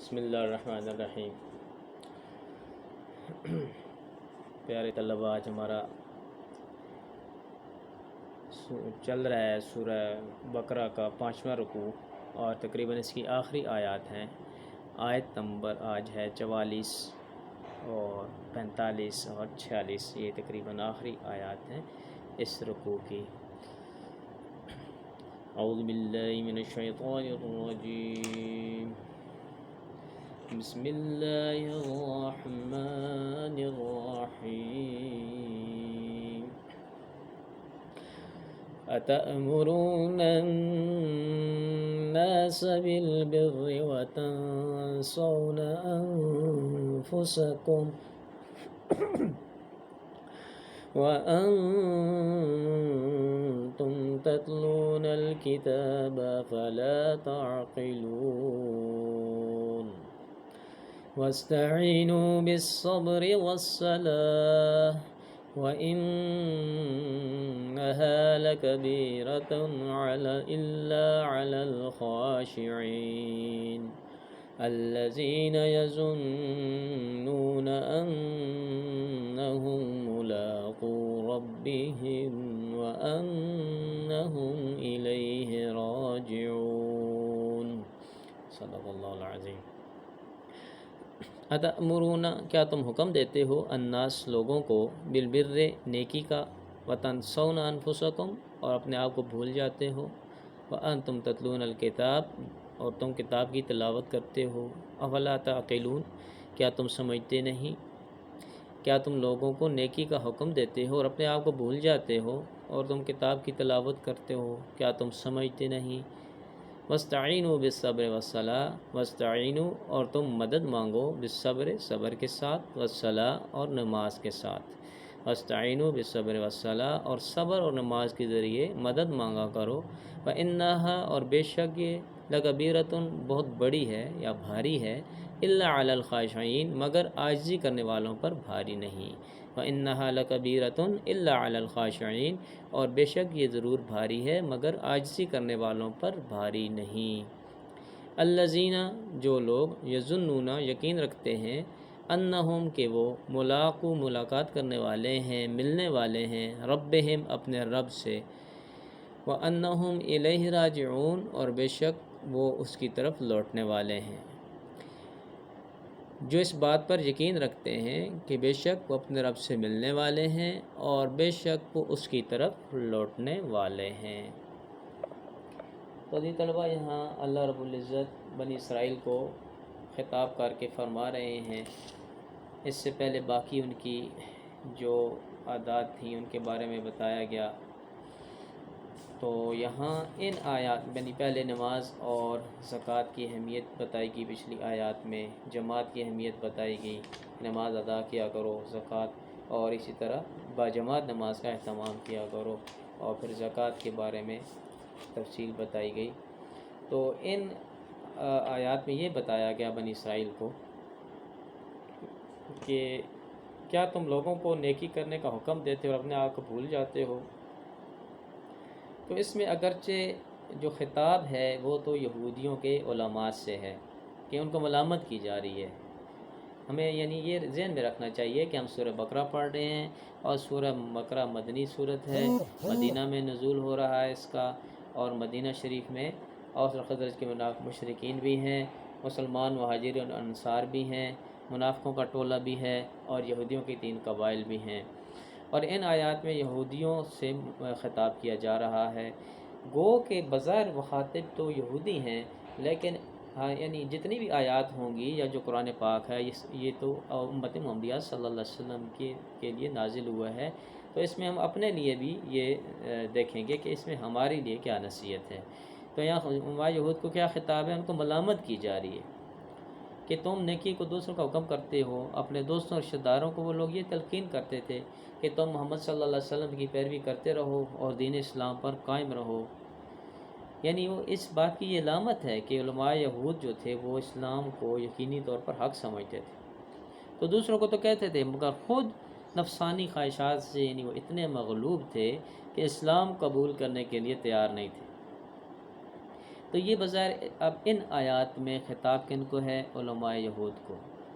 بسم اللہ الرحمن الرحیم۔ پیارے طلباء، آج ہمارا چل رہا ہے سورہ بقرہ کا 5واں رکوع اور تقریباً اس کی آخری آیات ہیں۔ آیت نمبر آج ہے 44 اور 45 اور 46، یہ تقریباً آخری آیات ہیں اس رکوع کی۔ اعوذ باللہ من الشیطان الرجیم، بسم اللہ الرحمن الرحیم۔ أتأمرون الناس بالبر وتنسون أنفسكم وأنتم تتلون الكتاب فلا تعقلون واستعينوا بالصبر والصلاة وإنها لكبيرة إلا على الخاشعين الذين يظنون أنهم ملاقو ربهم وأنهم إليه راجعون۔ صدق اللہ العظیم۔ اتأمرون، کیا تم حکم دیتے ہو، الناس لوگوں کو، بالبر نیکی کا، وتنسون انفسکم اور اپنے آپ کو بھول جاتے ہو، وانتم تتلون الکتاب اور تم کتاب کی تلاوت کرتے ہو، افلا تعقلون، کیا تم سمجھتے نہیں؟ کیا تم لوگوں کو نیکی کا حکم دیتے ہو اور اپنے آپ کو بھول جاتے ہو اور تم کتاب کی تلاوت کرتے ہو، کیا تم سمجھتے نہیں؟ وَاسْتَعِينُوا بِالصَّبْرِ وَالصَّلَاةِ، وَاسْتَعِينُوا اور تم مدد مانگو، بالصبر صبر کے ساتھ، والصلاة اور نماز کے ساتھ، وَاسْتَعِينُوا بِالصَّبْرِ وَالصَّلَاةِ اور صبر اور نماز کے ذریعے مدد مانگا کرو، وَإِنَّهَا اور بے شک یہ، لَكَبِيرَةٌ بہت بڑی ہے یا بھاری ہے، إِلَّا عَلَى الْخَاشِعِينَ مگر عاجزی کرنے والوں پر بھاری نہیں، وَإِنَّهَا لَكَبِيرَةٌ إِلَّا عَلَى الْخَاشِعِينَ اور بے شک یہ ضرور بھاری ہے مگر عاجزی کرنے والوں پر بھاری نہیں۔ الذین جو لوگ، یظنون یقین رکھتے ہیں، انہم کہ وہ، ملاقو ملاقات کرنے والے ہیں، ملنے والے ہیں، ربہم اپنے رب سے، وانہم الیہ راجعون اور بے شک وہ اس کی طرف لوٹنے والے ہیں۔ جو اس بات پر یقین رکھتے ہیں کہ بے شک وہ اپنے رب سے ملنے والے ہیں اور بے شک وہ اس کی طرف لوٹنے والے ہیں۔ تو طلباء، یہاں اللہ رب العزت بنی اسرائیل کو خطاب کر کے فرما رہے ہیں، اس سے پہلے باقی ان کی جو عادات تھیں ان کے بارے میں بتایا گیا۔ تو یہاں ان آیات یعنی پہلے نماز اور زکوٰۃ کی اہمیت بتائی گئی، پچھلی آیات میں جماعت کی اہمیت بتائی گئی، نماز ادا کیا کرو، زکوٰۃ اور اسی طرح باجماعت نماز کا اہتمام کیا کرو، اور پھر زکوٰۃ کے بارے میں تفصیل بتائی گئی۔ تو ان آیات میں یہ بتایا گیا بنی اسرائیل کو کہ کیا تم لوگوں کو نیکی کرنے کا حکم دیتے ہو اور اپنے آپ کو بھول جاتے ہو؟ تو اس میں اگرچہ جو خطاب ہے وہ تو یہودیوں کے علماء سے ہے کہ ان کو ملامت کی جا رہی ہے۔ ہمیں یعنی یہ ذہن میں رکھنا چاہیے کہ ہم سورہ بقرہ پڑھ رہے ہیں اور سورہ بقرہ مدنی صورت ہے، مدینہ میں نزول ہو رہا ہے اس کا، اور مدینہ شریف میں اوس اور خزرج کے مشرکین بھی ہیں، مسلمان مہاجرین اور انصار بھی ہیں، منافقوں کا ٹولہ بھی ہے اور یہودیوں کے 3 قبائل بھی ہیں، اور ان آیات میں یہودیوں سے خطاب کیا جا رہا ہے۔ گو کہ بظاہر مخاطب تو یہودی ہیں، لیکن یعنی جتنی بھی آیات ہوں گی یا جو قرآن پاک ہے یہ تو امت محمدیہ صلی اللہ علیہ وسلم کے لیے نازل ہوا ہے، تو اس میں ہم اپنے لیے بھی یہ دیکھیں گے کہ اس میں ہمارے لیے کیا نصیحت ہے۔ تو یہاں یہود کو کیا خطاب ہے؟ ان کو ملامت کی جا رہی ہے کہ تم نیکی کو دوسروں کا حکم کرتے ہو، اپنے دوستوں اور رشتہ داروں کو وہ لوگ یہ تلقین کرتے تھے کہ تم محمد صلی اللہ علیہ وسلم کی پیروی کرتے رہو اور دین اسلام پر قائم رہو۔ یعنی وہ اس بات کی یہ علامت ہے کہ علماء یہود جو تھے وہ اسلام کو یقینی طور پر حق سمجھتے تھے، تو دوسروں کو تو کہتے تھے مگر خود نفسانی خواہشات سے یعنی وہ اتنے مغلوب تھے کہ اسلام قبول کرنے کے لیے تیار نہیں تھے۔ تو تو یہ بظاہر اب ان آیات میں خطاب کن کو ہے؟ علماء یہود کو،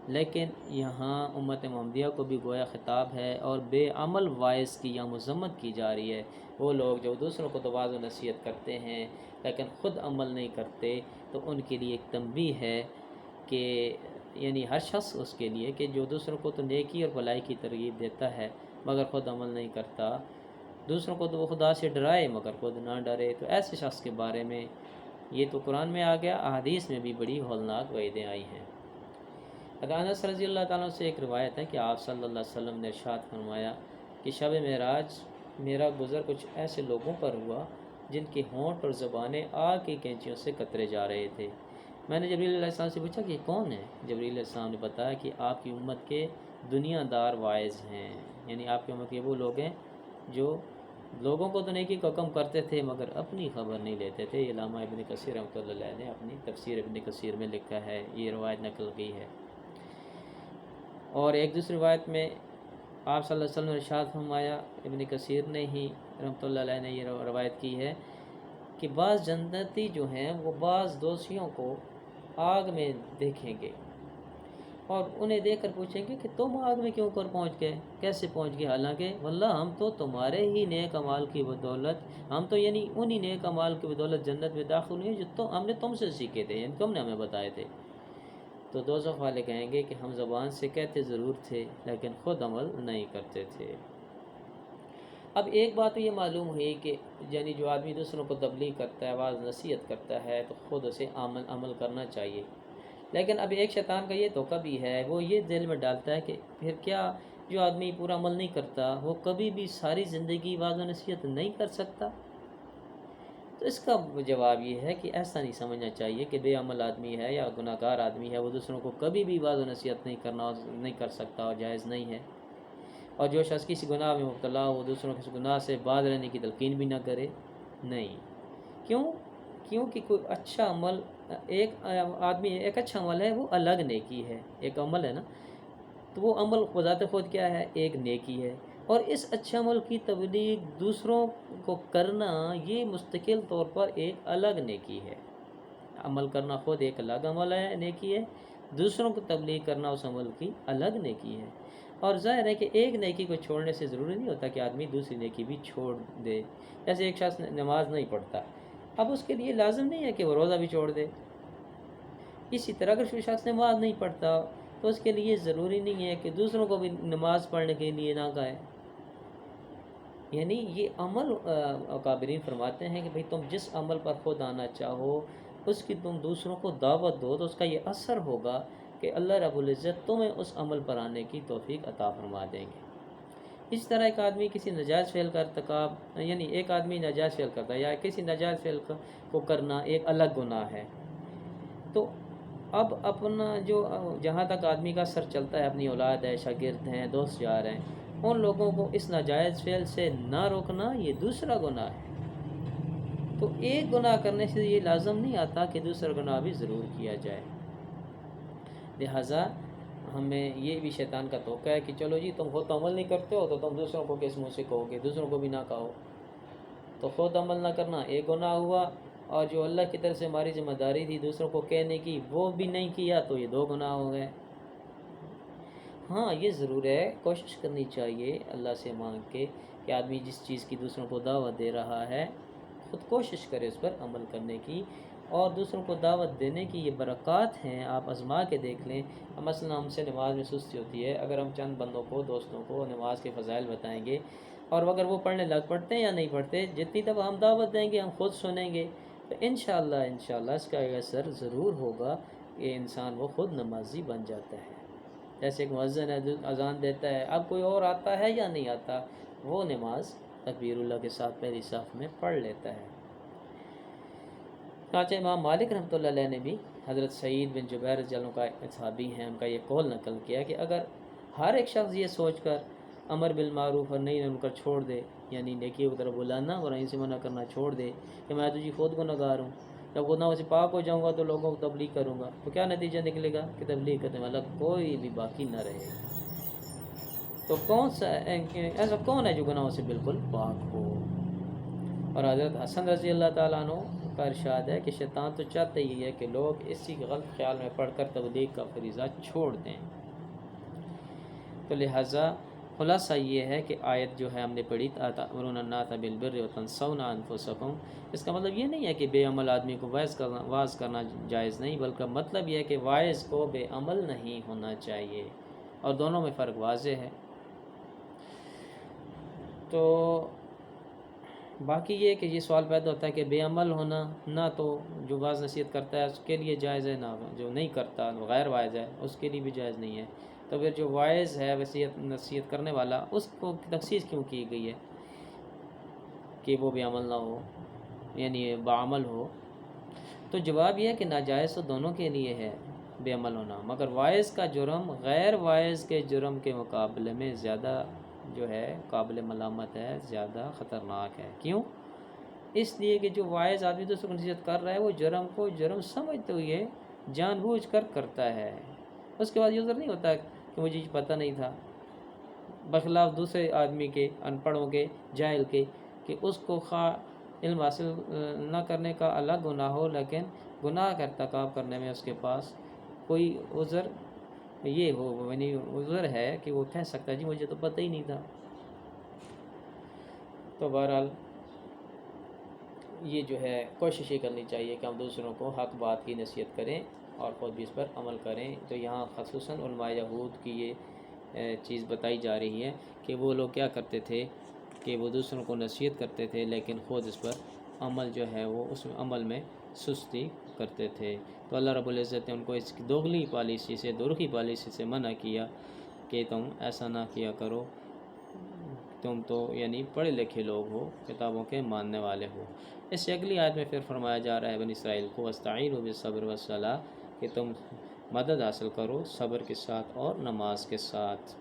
لیکن یہاں امت محمدیہ کو بھی گویا خطاب ہے، اور بے عمل وائس کی یا مذمت کی جا رہی ہے۔ وہ لوگ جو دوسروں کو تو واعظ و نصیحت کرتے ہیں لیکن خود عمل نہیں کرتے، تو ان کے لیے ایک تنبیہ ہے کہ یعنی ہر شخص اس کے لیے کہ جو دوسروں کو تو نیکی اور بھلائی کی ترغیب دیتا ہے مگر خود عمل نہیں کرتا، دوسروں کو تو وہ خدا سے ڈرائے مگر خود نہ ڈرے، تو ایسے شخص کے بارے میں یہ تو قرآن میں آ گیا، احادیث میں بھی بڑی ہولناک وعیدیں آئی ہیں۔ انس رضی اللہ تعالیٰ سے ایک روایت ہے کہ آپ صلی اللہ علیہ وسلم نے ارشاد فرمایا کہ شب معراج میرا گزر کچھ ایسے لوگوں پر ہوا جن کے ہونٹ اور زبانیں آگ کی کینچیوں سے قطرے جا رہے تھے۔ میں نے جبریل علیہ السلام سے پوچھا کہ یہ کون ہے؟ جبریل علیہ السلام نے بتایا کہ آپ کی امت کے دنیا دار واعظ ہیں، یعنی آپ کی امت کے وہ لوگ ہیں جو لوگوں کو تو نیکی کا حکم کرتے تھے مگر اپنی خبر نہیں لیتے تھے۔ علامہ ابن کثیر رحمۃ اللہ علیہ نے اپنی تفسیر ابن کثیر میں لکھا ہے، یہ روایت نقل کی ہے۔ اور ایک دوسری روایت میں آپ صلی اللہ علیہ وسلم نے ارشاد فرمایا، ابن کثیر نے ہی رحمۃ اللہ علیہ نے یہ روایت کی ہے کہ بعض جنتی جو ہیں وہ بعض دوشیوں کو آگ میں دیکھیں گے اور انہیں دیکھ کر پوچھیں گے کہ تم آگ میں کیوں کر پہنچ گئے، کیسے پہنچ گئے، حالانکہ واللہ ہم تو تمہارے ہی نیک اعمال کی بدولت، ہم تو یعنی انہی نیک اعمال کی بدولت جنت میں داخل ہوئے جو ہم نے تم سے سیکھے تھے، یعنی تم نے ہمیں بتائے تھے۔ تو دوزخ والے کہیں گے کہ ہم زبان سے کہتے ضرور تھے لیکن خود عمل نہیں کرتے تھے۔ اب ایک بات یہ معلوم ہوئی کہ یعنی جو آدمی دوسروں کو تبلیغ کرتا ہے، واعظ نصیحت کرتا ہے، تو خود اسے عمل کرنا چاہیے، لیکن اب ایک شیطان کا یہ دھوکہ بھی ہے، وہ یہ دل میں ڈالتا ہے کہ پھر کیا جو آدمی پورا عمل نہیں کرتا وہ کبھی بھی ساری زندگی واعظ و نصیحت نہیں کر سکتا؟ تو اس کا جواب یہ ہے کہ ایسا نہیں سمجھنا چاہیے کہ بے عمل آدمی ہے یا گناہ گار آدمی ہے وہ دوسروں کو کبھی بھی واعظ و نصیحت نہیں کر سکتا اور جائز نہیں ہے، اور جو شخص کسی گناہ میں مبتلا ہو وہ دوسروں کے گناہ سے باز رہنے کی تلقین بھی نہ کرے، نہیں۔ کیونکہ کوئی اچھا عمل ایک اچھا عمل ہے وہ الگ نیکی ہے، ایک عمل ہے نا، تو وہ عمل بذات خود کیا ہے؟ ایک نیکی ہے، اور اس اچھے عمل کی تبلیغ دوسروں کو کرنا یہ مستقل طور پر ایک الگ نیکی ہے۔ عمل کرنا خود ایک الگ عمل ہے، نیکی ہے، دوسروں کو تبلیغ کرنا اس عمل کی الگ نیکی ہے۔ اور ظاہر ہے کہ ایک نیکی کو چھوڑنے سے ضروری نہیں ہوتا کہ آدمی دوسری نیکی بھی چھوڑ دے۔ جیسے ایک شخص نماز نہیں پڑھتا، اب اس کے لیے لازم نہیں ہے کہ وہ روزہ بھی چھوڑ دے۔ اسی طرح اگر کوئی شخص نماز نہیں پڑھتا تو اس کے لیے ضروری نہیں ہے کہ دوسروں کو بھی نماز پڑھنے کے لیے نہ کہے۔ یعنی یہ عمل اکابرین فرماتے ہیں کہ بھئی تم جس عمل پر خود آنا چاہو اس کی تم دوسروں کو دعوت دو تو اس کا یہ اثر ہوگا کہ اللہ رب العزت تمہیں اس عمل پر آنے کی توفیق عطا فرما دیں گے۔ اس طرح ایک آدمی کسی ناجائز فعل کا ارتکاب، یعنی ایک آدمی ناجائز فعل کرتا ہے یا کسی ناجائز فعل کو کرنا ایک الگ گناہ ہے، تو اب اپنا جو جہاں تک آدمی کا سر چلتا ہے، اپنی اولاد ہے، شاگرد ہیں، دوست یار ہیں، ان لوگوں کو اس ناجائز فعل سے نہ روکنا یہ دوسرا گناہ ہے۔ تو ایک گناہ کرنے سے یہ لازم نہیں آتا کہ دوسرا گناہ بھی ضرور کیا جائے۔ لہٰذا ہمیں یہ بھی شیطان کا دھوکہ ہے کہ چلو جی تم خود عمل نہیں کرتے ہو تو تم دوسروں کو کس منہ سے کہو گے، دوسروں کو بھی نہ کہو، تو خود عمل نہ کرنا ایک گناہ ہوا، اور جو اللہ کی طرف سے ہماری ذمہ داری تھی دوسروں کو کہنے کی وہ بھی نہیں کیا تو یہ 2 گناہ ہو گئے۔ ہاں یہ ضرور ہے، کوشش کرنی چاہیے اللہ سے مانگ کے کہ آدمی جس چیز کی دوسروں کو دعوت دے رہا ہے خود کوشش کرے اس پر عمل کرنے کی، اور دوسروں کو دعوت دینے کی یہ برکات ہیں، آپ آزما کے دیکھ لیں۔ مثلا ہم سے نماز میں سستی ہوتی ہے، اگر ہم چند بندوں کو، دوستوں کو نماز کے فضائل بتائیں گے اور اگر وہ پڑھنے لگ پڑتے ہیں یا نہیں پڑھتے، جتنی دفعہ ہم دعوت دیں گے ہم خود سنیں گے تو انشاءاللہ اس کا ایک اثر ضرور ہوگا کہ انسان وہ خود نمازی بن جاتا ہے۔ جیسے ایک مؤذن ہے اذان دیتا ہے، اب کوئی اور آتا ہے یا نہیں آتا، وہ نماز تکبیر اللہ کے ساتھ پہلی صف میں پڑھ لیتا ہے۔ چنانچہ امام مالک رحمۃ اللہ علیہ نے بھی حضرت سعید بن جبیر رضی اللہ عنہ کا صحابی ہیں، ان کا یہ قول نقل کیا کہ اگر ہر ایک شخص یہ سوچ کر امر بالمعروف اور نہی عن المنکر چھوڑ دے، یعنی نیکی کی طرف بلانا اور برائی سے منع کرنا چھوڑ دے کہ میں تو جی خود گناہ گار ہوں، جب گناہوں سے پاک ہو جاؤں گا تو لوگوں کو تبلیغ کروں گا، تو کیا نتیجہ نکلے گا کہ تبلیغ کرنے والا کوئی بھی باقی نہ رہے گا۔ تو ایسا کون ہے جو گناہوں سے بالکل پاک ہو؟ اور حضرت حسن رضی اللہ تعالیٰ عنہ کا ارشاد ہے کہ شیطان تو چاہتا ہی ہے کہ لوگ اسی غلط خیال میں پڑھ کر تبلیغ کا فریضہ چھوڑ دیں۔ تو لہٰذا خلاصہ یہ ہے کہ آیت جو ہے ہم نے پڑھی تأمرون الناس بالبر وتنسون انفسکم، اس کا مطلب یہ نہیں ہے کہ بے عمل آدمی کو واعظ کرنا جائز نہیں، بلکہ مطلب یہ ہے کہ واعظ کو بے عمل نہیں ہونا چاہیے، اور دونوں میں فرق واضح ہے۔ تو باقی یہ کہ یہ سوال پیدا ہوتا ہے کہ بے عمل ہونا نہ تو جو واعظ نصیحت کرتا ہے اس کے لیے جائز ہے، نہ جو نہیں کرتا غیر واعظ ہے اس کے لیے بھی جائز نہیں ہے۔ تو پھر جو واعظ ہے نصیحت کرنے والا، اس کو تخصیص کیوں کی گئی ہے کہ وہ بے عمل نہ ہو، یعنی باعمل ہو؟ تو جواب یہ ہے کہ ناجائز تو دونوں کے لیے ہے بے عمل ہونا، مگر واعظ کا جرم غیر واعظ کے جرم کے مقابلے میں زیادہ جو ہے قابل ملامت ہے، زیادہ خطرناک ہے۔ کیوں؟ اس لیے کہ جو واعظ آدمی دوسروں کو نصیحت کر رہا ہے وہ جرم کو جرم سمجھتے ہوئے جان بوجھ کر کرتا ہے، اس کے بعد یہ عذر نہیں ہوتا کہ مجھے پتہ نہیں تھا، بخلاف دوسرے آدمی کے، ان پڑھوں کے، جاہل کے، کہ اس کو خواہ علم حاصل نہ کرنے کا الگ گناہ ہو، لیکن گناہ کا ارتکاب کرنے میں اس کے پاس کوئی عذر یہ ہو، یعنی عذر ہے کہ وہ کہہ سکتا ہے جی مجھے تو پتہ ہی نہیں تھا۔ تو بہرحال یہ جو ہے کوشش یہ کرنی چاہیے کہ ہم دوسروں کو حق بات کی نصیحت کریں اور خود بھی اس پر عمل کریں۔ تو یہاں خصوصاً علماء یہود کی یہ چیز بتائی جا رہی ہے کہ وہ لوگ کیا کرتے تھے کہ وہ دوسروں کو نصیحت کرتے تھے لیکن خود اس پر عمل جو ہے وہ اس عمل میں سستی کرتے تھے۔ تو اللہ رب العزت نے ان کو اس دوغلی پالیسی سے، دورخی پالیسی سے منع کیا کہ تم ایسا نہ کیا کرو، تم تو یعنی پڑھے لکھے لوگ ہو، کتابوں کے ماننے والے ہو۔ اس سے اگلی آیت میں پھر فرمایا جا رہا ہے بنی اسرائیل کو وَاسْتَعِینُوا بِالصَّبْرِ وَالصَّلَاةِ، کہ تم مدد حاصل کرو صبر کے ساتھ اور نماز کے ساتھ۔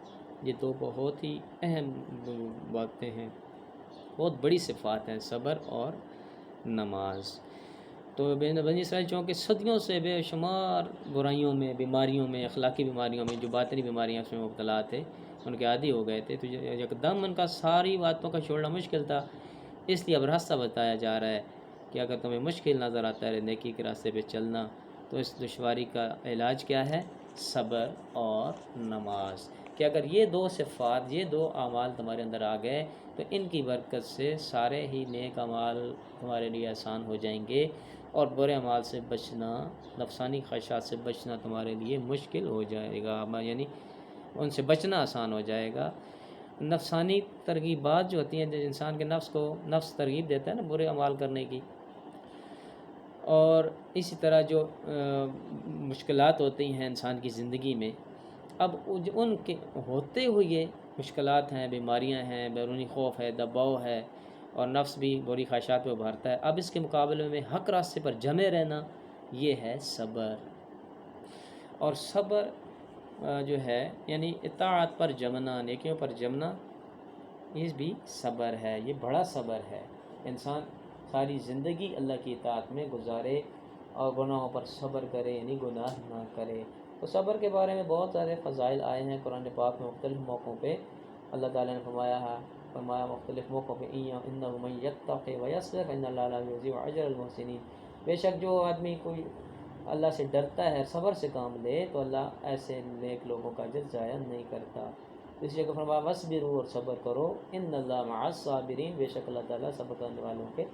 یہ دو بہت ہی اہم باتیں ہیں، بہت بڑی صفات ہیں، صبر اور نماز۔ تو بنی اسرائیل چونکہ صدیوں سے بے شمار برائیوں میں، بیماریوں میں، اخلاقی بیماریوں میں، جو باطنی بیماریاں اس میں مبتلا تھے، ان کے عادی ہو گئے تھے، تو یکدم ان کا ساری باتوں کا چھوڑنا مشکل تھا۔ اس لیے اب راستہ بتایا جا رہا ہے کہ اگر تمہیں مشکل نظر آتا ہے نیکی کے راستے پہ چلنا، تو اس دشواری کا علاج کیا ہے؟ صبر اور نماز۔ کہ اگر یہ دو صفات، یہ دو اعمال تمہارے اندر آ گئے تو ان کی برکت سے سارے ہی نیک اعمال تمہارے لیے آسان ہو جائیں گے، اور برے اعمال سے بچنا، نفسانی خواہشات سے بچنا تمہارے لیے مشکل ہو جائے گا، یعنی ان سے بچنا آسان ہو جائے گا۔ نفسانی ترغیبات جو ہوتی ہیں، جو انسان کے نفس کو ترغیب دیتا ہے نا برے اعمال کرنے کی، اور اسی طرح جو مشکلات ہوتی ہیں انسان کی زندگی میں، اب ان کے ہوتے ہوئے مشکلات ہیں، بیماریاں ہیں، بیرونی خوف ہے، دباؤ ہے، اور نفس بھی بری خواہشات پہ ابھرتا ہے، اب اس کے مقابلے میں حق راستے پر جمے رہنا، یہ ہے صبر۔ اور صبر جو ہے یعنی اطاعت پر جمنا، نیکیوں پر جمنا، یہ بھی صبر ہے، یہ بڑا صبر ہے۔ انسان ساری زندگی اللہ کی اطاعت میں گزارے اور گناہوں پر صبر کرے، یعنی گناہ نہ کرے۔ تو صبر کے بارے میں بہت سارے فضائل آئے ہیں قرآن پاک میں، مختلف موقعوں پہ اللہ تعالیٰ نے فرمایا مختلف موقعوں پہ اِنَّهُ مَن يَتَّقِ وَيَصْبِرْ فَإِنَّ اللَّهَ لَا يُضِيعُ أَجْرَ الْمُحْسِنِينَ۔ بے شک جو آدمی کوئی اللہ سے ڈرتا ہے، صبر سے کام لے، تو اللہ ایسے نیک لوگوں کا اجر ضائع نہیں کرتا۔ اس جگہ فرمایا وَاصْبِرُوا، اور صبر کرو، إِنَّ اللَّهَ مَعَ الصَّابِرِينَ، بے شک اللہ تعالیٰ صبر کرنے والوں کے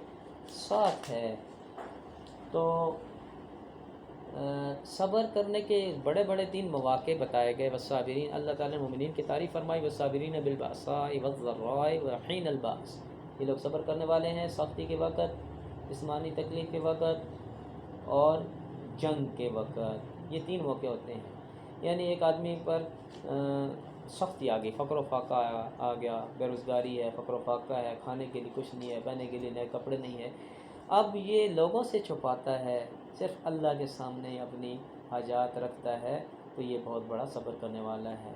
ساتھ ہے۔ تو صبر کرنے کے بڑے بڑے 3 مواقع بتائے گئے۔ والصابرین، اللہ تعالیٰ نے مومنین کی تعریف فرمائی، والصابرین بالبأساء والضراء وحین البأس، یہ لوگ صبر کرنے والے ہیں سختی کے وقت، جسمانی تکلیف کے وقت، اور جنگ کے وقت۔ یہ 3 موقع ہوتے ہیں، یعنی ایک آدمی پر سختی آ گئی، فقر و فاقہ آ گیا، بے روزگاری ہے، فقر و فاقہ ہے، کھانے کے لیے کچھ نہیں ہے، پہننے کے لیے نئے کپڑے نہیں ہے، اب یہ لوگوں سے چھپاتا ہے، صرف اللہ کے سامنے اپنی حاجات رکھتا ہے، تو یہ بہت بڑا صبر کرنے والا ہے۔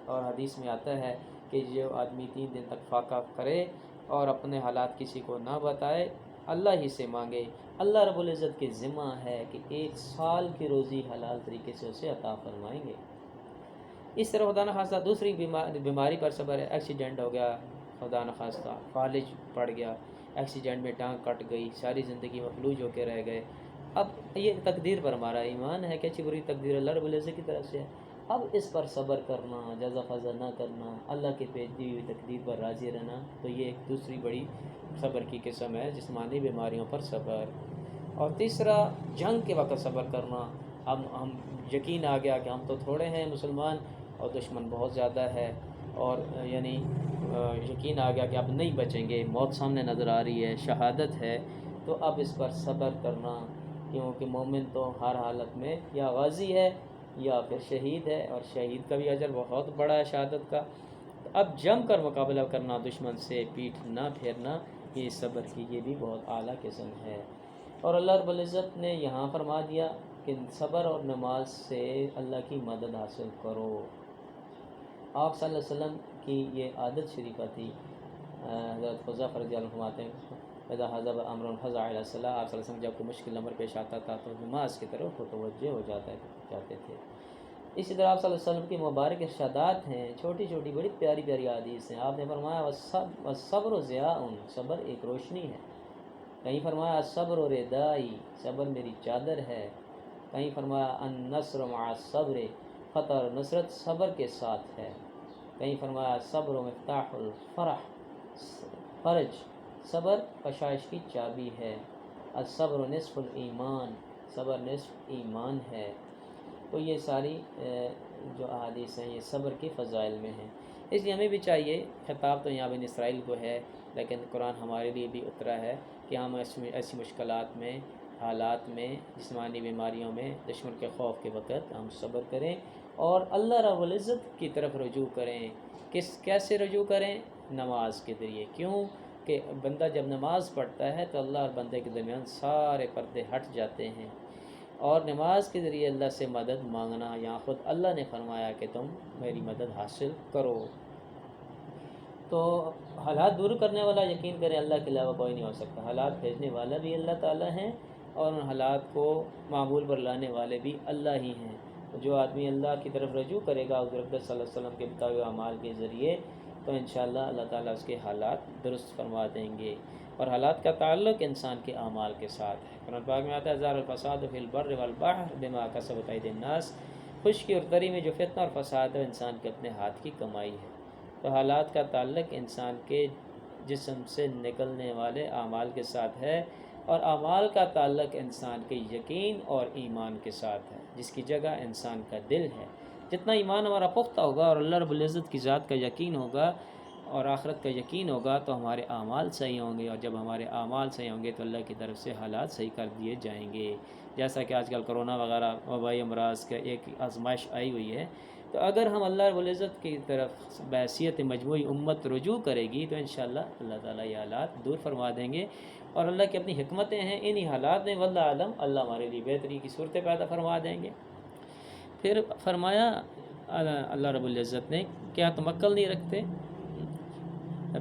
اور حدیث میں آتا ہے کہ جو آدمی 3 دن تک فاقہ کرے اور اپنے حالات کسی کو نہ بتائے، اللہ ہی سے مانگے، اللہ رب العزت کے ذمہ ہے کہ 1 سال کی روزی حلال طریقے سے اسے عطا فرمائیں گے۔ اس طرح خدا نخواستہ دوسری بیماری پر صبر ہے، ایکسیڈنٹ ہو گیا، خدا نخواستہ فالج پڑ گیا، ایکسیڈنٹ میں ٹانگ کٹ گئی، ساری زندگی مفلوج ہو کے رہ گئے، اب یہ تقدیر پر ہمارا ایمان ہے کہ اچھی بری تقدیر اللہ رب العزت کی طرف سے ہے، اب اس پر صبر کرنا، جزا فضا نہ کرنا، اللہ کی پیش دی ہوئی تقدیر پر راضی رہنا، تو یہ ایک دوسری بڑی صبر کی قسم ہے، جسمانی بیماریوں پر صبر۔ اور تیسرا، جنگ کے وقت صبر کرنا۔ اب ہم یقین آ گیا کہ ہم تو تھوڑے ہیں مسلمان اور دشمن بہت زیادہ ہے، اور یعنی یقین آ گیا کہ اب نہیں بچیں گے، موت سامنے نظر آ رہی ہے، شہادت ہے، تو اب اس پر صبر کرنا، کیونکہ مومن تو ہر حالت میں یا غازی ہے یا پھر شہید ہے، اور شہید کا بھی اجر بہت بڑا ہے شہادت کا۔ اب جم کر مقابلہ کرنا دشمن سے، پیٹھ نہ پھیرنا، یہ صبر کی یہ بھی بہت اعلیٰ قسم ہے۔ اور اللہ رب العزت نے یہاں فرما دیا کہ صبر اور نماز سے اللہ کی مدد حاصل کرو۔ آپ صلی اللہ علیہ وسلم کی یہ عادت شریفہ تھی، حضرت حذیفہ رضی اللہ عنہ فرماتے ہیں اذا حضب امر فزع الی الصلاۃ، آپ صلی اللہ علیہ وسلم جب کوئی مشکل امر پیش آتا تھا تو نماز کی طرف متوجہ ہو جاتے تھے۔ اسی طرح آپ صلی اللہ علیہ وسلم کی مبارک ارشادات ہیں، چھوٹی چھوٹی بڑی پیاری پیاری حدیث ہیں۔ آپ نے فرمایا والصبر ضیاء، صبر ایک روشنی ہے۔ کہیں فرمایا الصبر ردائی، صبر میری چادر ہے۔ کہیں فرمایا النصر مع الصبر، فتح اور نصرت صبر کے ساتھ ہے۔ کہیں فرمایا صبر مفتاح الفرح، فرج صبر بخشائش کی چابی ہے۔ الصبر نصف الایمان، صبر نصف ایمان ہے۔ تو یہ ساری جو احادیث ہیں یہ صبر کے فضائل میں ہیں، اس لیے ہمیں بھی چاہیے، خطاب تو یہاں بنی اسرائیل کو ہے لیکن قرآن ہمارے لیے بھی اترا ہے کہ ہم ایسی مشکلات میں، حالات میں، جسمانی بیماریوں میں، دشمن کے خوف کے وقت ہم صبر کریں اور اللہ رب العزت کی طرف رجوع کریں۔ کیسے رجوع کریں؟ نماز کے ذریعے۔ کیوں کہ بندہ جب نماز پڑھتا ہے تو اللہ اور بندے کے درمیان سارے پردے ہٹ جاتے ہیں، اور نماز کے ذریعے اللہ سے مدد مانگنا، یہاں خود اللہ نے فرمایا کہ تم میری مدد حاصل کرو۔ تو حالات دور کرنے والا یقین کریں اللہ کے علاوہ کوئی نہیں ہو سکتا، حالات بھیجنے والا بھی اللہ تعالیٰ ہیں اور ان حالات کو معمول پر لانے والے بھی اللہ ہی ہیں۔ جو آدمی اللہ کی طرف رجوع کرے گا حضور اقدس صلی اللہ علیہ وسلم کے بتائے ہوئے اعمال کے ذریعے، تو انشاءاللہ اللہ تعالیٰ اس کے حالات درست فرما دیں گے۔ اور حالات کا تعلق انسان کے اعمال کے ساتھ ہے۔ قرآن پاک میں آتا ہے ظہر الفساد فی البر والبحر بما کسبت ایدی الناس، خشکی اور تری میں جو فتنہ اور فساد ہے انسان کے اپنے ہاتھ کی کمائی ہے۔ تو حالات کا تعلق انسان کے جسم سے نکلنے والے اعمال کے ساتھ ہے، اور اعمال کا تعلق انسان کے یقین اور ایمان کے ساتھ ہے، جس کی جگہ انسان کا دل ہے۔ جتنا ایمان ہمارا پختہ ہوگا اور اللہ رب العزت کی ذات کا یقین ہوگا اور آخرت کا یقین ہوگا تو ہمارے اعمال صحیح ہوں گے، اور جب ہمارے اعمال صحیح ہوں گے تو اللہ کی طرف سے حالات صحیح کر دیے جائیں گے۔ جیسا کہ آج کل کرونا وغیرہ وبائی امراض کا ایک آزمائش آئی ہوئی ہے، تو اگر ہم اللہ رب العزت کی طرف بحیثیت مجموعی امت رجوع کرے گی تو انشاءاللہ اللہ تعالیٰ یہ حالات دور فرما دیں گے، اور اللہ کی اپنی حکمتیں ہیں، انہی حالات میں واللہ عالم اللہ ہمارے لیے بہتری کی صورتیں پیدا فرما دیں گے۔ پھر فرمایا اللہ رب العزت نے، کیا تم عقل نہیں رکھتے؟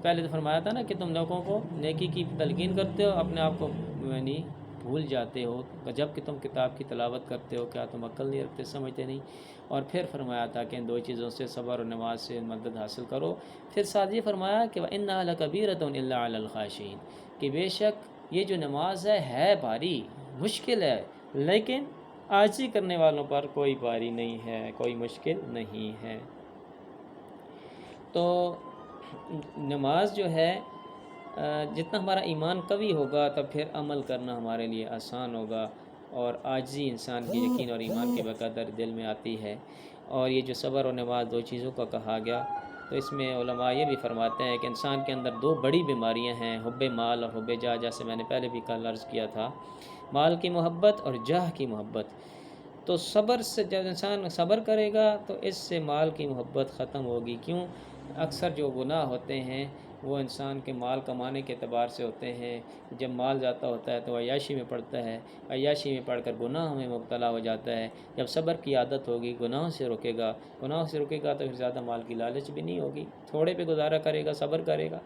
پہلے تو فرمایا تھا نا کہ تم لوگوں کو نیکی کی تلقین کرتے ہو، اپنے آپ کو یعنی بھول جاتے ہو، جب کہ تم کتاب کی تلاوت کرتے ہو، کیا تم عقل نہیں رکھتے، سمجھتے نہیں؟ اور پھر فرمایا تھا کہ ان دو چیزوں سے، صبر اور نماز سے مدد حاصل کرو۔ پھر ساتھ یہ فرمایا کہ وَإِنَّهَا لَكَبِيرَةٌ إِلَّا عَلَى الْخَاشِعِينَ، کہ بے شک یہ جو نماز ہے بھاری، مشکل ہے، لیکن عاجزی کرنے والوں پر کوئی باری نہیں ہے، کوئی مشکل نہیں ہے۔ تو نماز جو ہے، جتنا ہمارا ایمان قوی ہوگا تب پھر عمل کرنا ہمارے لیے آسان ہوگا، اور عاجزی انسان کے یقین اور ایمان کے بقدر دل میں آتی ہے۔ اور یہ جو صبر اور نماز دو چیزوں کا کہا گیا، تو اس میں علماء یہ بھی فرماتے ہیں کہ انسان کے اندر دو بڑی بیماریاں ہیں، حب مال اور حب جاہ، جیسے میں نے پہلے بھی کل عرض کیا تھا، مال کی محبت اور جاہ کی محبت۔ تو صبر سے جب انسان صبر کرے گا تو اس سے مال کی محبت ختم ہوگی۔ کیوں؟ اکثر جو گناہ ہوتے ہیں وہ انسان کے مال کمانے کے اعتبار سے ہوتے ہیں، جب مال جاتا ہوتا ہے تو عیاشی میں پڑتا ہے، عیاشی میں پڑھ کر گناہ میں مبتلا ہو جاتا ہے۔ جب صبر کی عادت ہوگی، گناہوں سے رکے گا تو پھر زیادہ مال کی لالچ بھی نہیں ہوگی، تھوڑے پہ گزارا کرے گا، صبر کرے گا۔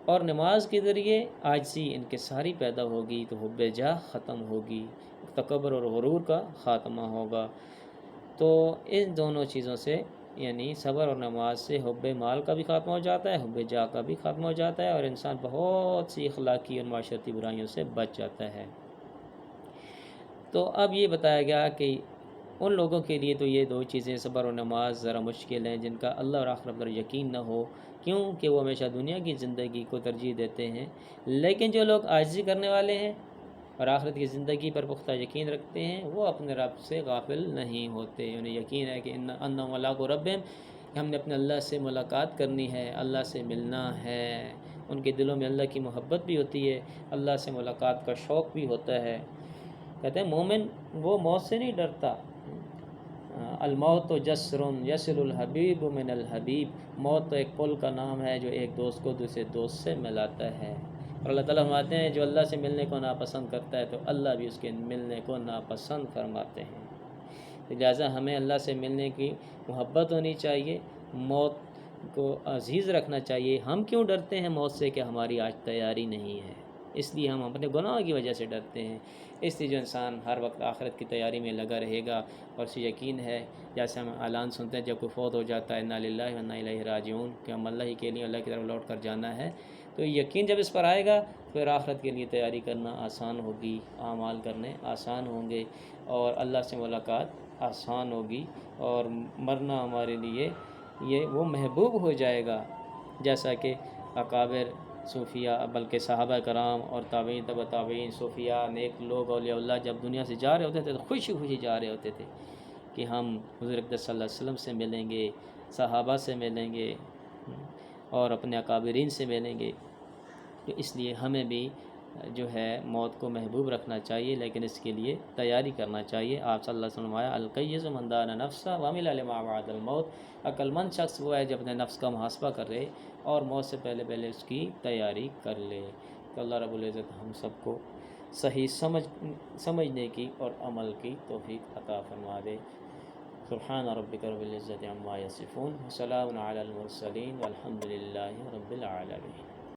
اور نماز کے ذریعے عاجزی انکساری پیدا ہوگی تو حب جاہ ختم ہوگی، تکبر اور غرور کا خاتمہ ہوگا۔ تو ان دونوں چیزوں سے یعنی صبر اور نماز سے حب مال کا بھی خاتمہ ہو جاتا ہے، حب جاہ کا بھی خاتمہ ہو جاتا ہے، اور انسان بہت سی اخلاقی اور معاشرتی برائیوں سے بچ جاتا ہے۔ تو اب یہ بتایا گیا کہ ان لوگوں کے لیے تو یہ دو چیزیں صبر و نماز ذرا مشکل ہیں، جن کا اللہ اور آخرت پر یقین نہ ہو، کیونکہ وہ ہمیشہ دنیا کی زندگی کو ترجیح دیتے ہیں۔ لیکن جو لوگ عاجزی کرنے والے ہیں اور آخرت کی زندگی پر پختہ یقین رکھتے ہیں، وہ اپنے رب سے غافل نہیں ہوتے۔ انہیں یقین ہے کہ انہم ملاقو ربہم، کہ ہم نے اپنے اللہ سے ملاقات کرنی ہے، اللہ سے ملنا ہے۔ ان کے دلوں میں اللہ کی محبت بھی ہوتی ہے، اللہ سے ملاقات کا شوق بھی ہوتا ہے۔ کہتے ہیں مومن وہ موت سے نہیں ڈرتا۔ الموت جسر یصل الحبیب من الحبیب، موت تو ایک پل کا نام ہے جو ایک دوست کو دوسرے دوست سے ملاتا ہے۔ اور اللہ تعالیٰ فرماتے ہیں جو اللہ سے ملنے کو ناپسند کرتا ہے تو اللہ بھی اس کے ملنے کو ناپسند فرماتے ہیں۔ لہٰذا ہمیں اللہ سے ملنے کی محبت ہونی چاہیے، موت کو عزیز رکھنا چاہیے۔ ہم کیوں ڈرتے ہیں موت سے؟ کہ ہماری آج تیاری نہیں ہے، اس لیے ہم اپنے گناہوں کی وجہ سے ڈرتے ہیں۔ اس لیے جو انسان ہر وقت آخرت کی تیاری میں لگا رہے گا، اور اسے یقین ہے، جیسے ہم اعلان سنتے ہیں جب کوئی فوت ہو جاتا ہے انا للہ و انا الیہ راجعون، کہ ہم اللہ ہی کے لیے اللہ کی طرف لوٹ کر جانا ہے، تو یقین جب اس پر آئے گا پھر آخرت کے لیے تیاری کرنا آسان ہوگی، اعمال کرنے آسان ہوں گے، اور اللہ سے ملاقات آسان ہوگی، اور مرنا ہمارے لیے یہ وہ محبوب ہو جائے گا، جیسا کہ اکابر صوفیہ بلکہ صحابہ کرام اور تابعین تبع تابعین صوفیہ نیک لوگ اولیاء اللہ جب دنیا سے جا رہے ہوتے تھے تو خوشی خوشی جا رہے ہوتے تھے کہ ہم حضور اقدس صلی اللہ علیہ وسلم سے ملیں گے، صحابہ سے ملیں گے، اور اپنے اکابرین سے ملیں گے۔ تو اس لیے ہمیں بھی جو ہے موت کو محبوب رکھنا چاہیے، لیکن اس کے لیے تیاری کرنا چاہیے۔ آپ صلی اللہ علیہ وسلم آیا القیس من دان نفسہ وعمل لما بعد الموت، عقل مند شخص وہ ہے جو اپنے نفس کا محاسبہ کرے اور موت سے پہلے پہلے اس کی تیاری کر لے۔ تو اللہ رب العزت ہم سب کو صحیح سمجھنے کی اور عمل کی توفیق عطا فرما دے۔ سبحان ربک رب العزت عما یصفون وسلام علی المرسلین والحمد للہ رب العالمین۔